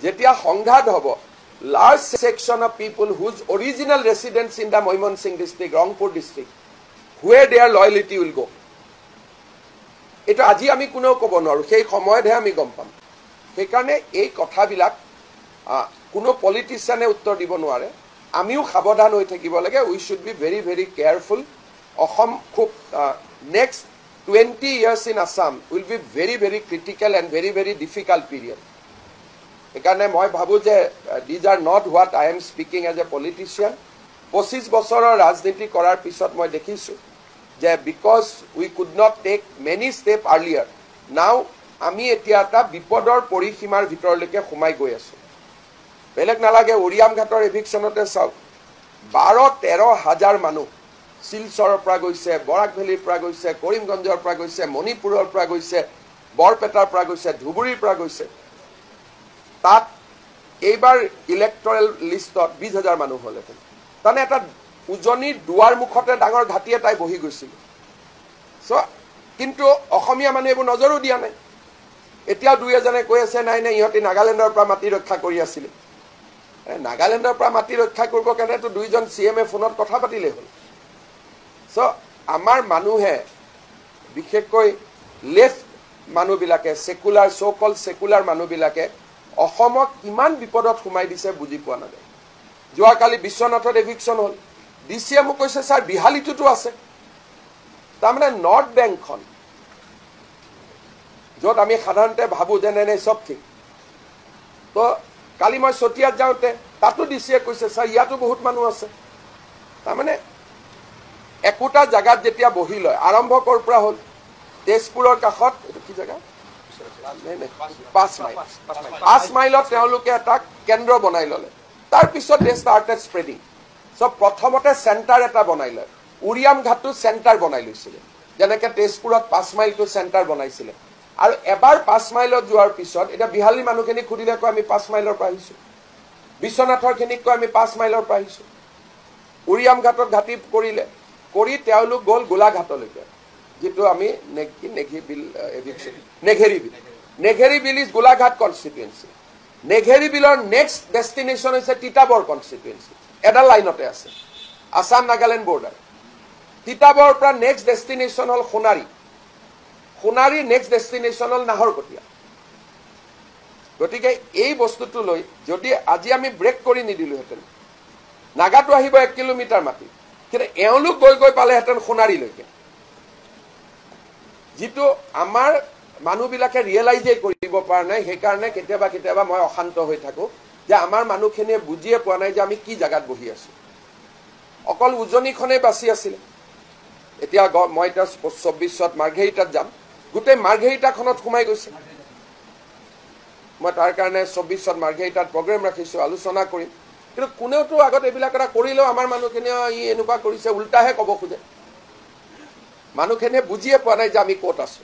যেতিয়া সংঘাত হ'ব, large section of people whose original residence in the Moimansingh district, Rangpur district, where their loyalty will go. এটা আজি আমি কোনেও ক'ব নোৱাৰো, সেই সময়তহে আমি গম পাম। সেইকাৰণে এই কথাবিলাক কোনো পলিটিচিয়ানে উত্তৰ দিব নোৱাৰে। আমিও সাৱধান হৈ থাকিব লাগে। We should be very very careful. Assam খুব next 20 years in Assam will be very very critical and very very difficult period. সেইকাৰণে মই ভাবো যে these are not what I am speaking as a politician. 25 বছৰৰ ৰাজনীতি কৰাৰ পিছত মই দেখিছো যে because we could not take many steps earlier, now আমি এতিয়া এটা বিপদৰ পৰিসীমাৰ ভিতৰলৈকে সোমাই গৈ আছো। বেলেগ নালাগে, উৰিয়াম ঘাটৰ এভিকশ্যনতে চাওক 12-13 হাজাৰ মানুহ শিলচৰৰ পৰা গৈছে, বৰাক ভেলীৰ পৰা গৈছে, কৰিমগঞ্জৰ পৰা গৈছে, মণিপুৰৰ পৰা গৈছে, বৰপেটাৰ পৰা গৈছে, ধুবুৰীৰ পৰা গৈছে। তাত এইবাৰ ইলেক্টৰেল লিষ্টত 20,000 মানুহ হ'লহেঁতেন। তাৰমানে এটা উজনিৰ দুৱাৰ মুখতে ডাঙৰ ঘাটি এটাই বহি গৈছিল। কিন্তু অসমীয়া মানুহে এইবোৰ নজৰো দিয়া নাই। এতিয়াও দুই এজনে কৈ আছে নাই নাই ইহঁতে নাগালেণ্ডৰ পৰা মাটি ৰক্ষা কৰি আছিলে। নাগালেণ্ডৰ পৰা মাটি ৰক্ষা কৰিব কাৰণেতো 2জন CMA ফোনত কথা পাতিলেই হ'ল। আমাৰ মানুহে বিশেষকৈ লেফ্ট মানুহবিলাকে, সেকুলাৰ সো-কল্ড সেকুলাৰ মানুহবিলাকে অসমক কিমান বিপদত সোমাই দিছে বুজি পোৱা নাযায়। যোৱাকালি বিশ্বনাথত এভিকশ্যন হ'ল। DCয়ে মোক কৈছে ছাৰ বিহালীটোতো আছে। তাৰমানে নৰ্থ বেংকখন য'ত আমি সাধাৰণতে ভাবো যে নাই চব ঠিক, তো কালি মই চতিয়াত যাওঁতে তাতো DCয়ে কৈছে ছাৰ ইয়াতো বহুত মানুহ আছে। তাৰমানে একোটা জায়গাত যেতিয়া বহি লয়, আৰম্ভ ক'ৰ পৰা হ'ল, তেজপুৰৰ কাষত এইটো কি জেগা, 5 মাইল, 5 মাইলত তেওঁলোকে এটা কেন্দ্ৰ বনাই ল'লে। তাৰপিছত দে ষ্টাৰ্টেড স্প্ৰেডিং। প্ৰথমতে চেণ্টাৰ এটা বনাই লয়। উৰিয়াম ঘাটটো চেণ্টাৰ বনাই লৈছিলে, যেনেকৈ তেজপুৰত 5 মাইলটো চেণ্টাৰ বনাইছিলে। আৰু এবাৰ 5 মাইলত যোৱাৰ পিছত এতিয়া বিহালী মানুহখিনিক সুধিলে কয় আমি 5 মাইলৰ পৰা আহিছোঁ, বিশ্বনাথৰ খিনিক কয় আমি 5 মাইলৰ পৰা আহিছোঁ। উৰিয়াম ঘাটত ঘাটি কৰিলে, কৰি তেওঁলোক গ'ল গোলাঘাটলৈকে, যিটো আমি নেঘেৰী বিল ইজ গোলাঘাট কনষ্টিটুৱেঞ্চি। নেঘেৰী বিলৰ নেক্সট ডেষ্টিনেশ্যন হৈছে তিতাবৰ কনষ্টিটুৱেঞ্চি। এডাল লাইনতে আছে, আছাম নাগালেণ্ড বৰ্ডাৰ। তিতাবৰৰ পৰা নেক্সট ডেষ্টিনেশ্যন হ'ল সোণাৰী, সোণাৰী নেক্সট ডেষ্টিনেশ্যন হ'ল নাহৰকটীয়া। গতিকে এই বস্তুটো লৈ যদি আজি আমি ব্ৰেক কৰি নিদিলোহেঁতেন, নাগাটো আহিব 1 কিলোমিটাৰ মাটি, কিন্তু এওঁলোক গৈ গৈ পালেহেঁতেন সোণাৰীলৈকে, যিটো আমাৰ মানুহবিলাকে ৰিয়েলাইজেই কৰিব পৰা নাই। সেইকাৰণে কেতিয়াবা কেতিয়াবা মই অশান্ত হৈ থাকোঁ যে আমাৰ মানুহখিনিয়ে বুজিয়ে পোৱা নাই যে আমি কি জাগাত বহি আছো। অকল উজনিখনেই বাচি আছিলে। এতিয়া মই এতিয়া 24ত মাৰ্ঘেৰিটাত যাম, গোটেই মাৰ্ঘেৰিটাখনত সোমাই গৈছে। মই তাৰ কাৰণে 24ত মাৰ্ঘেৰিটাত প্ৰগ্ৰেম ৰাখিছোঁ, আলোচনা কৰিম। কিন্তু কোনেওতো আগত এইবিলাক এটা কৰিলেও আমাৰ মানুহখিনিয়ে ই এনেকুৱা কৰিছে উল্টাহে ক'ব খোজে। মানুহখিনিয়ে বুজিয়ে পোৱা নাই যে আমি ক'ত আছো।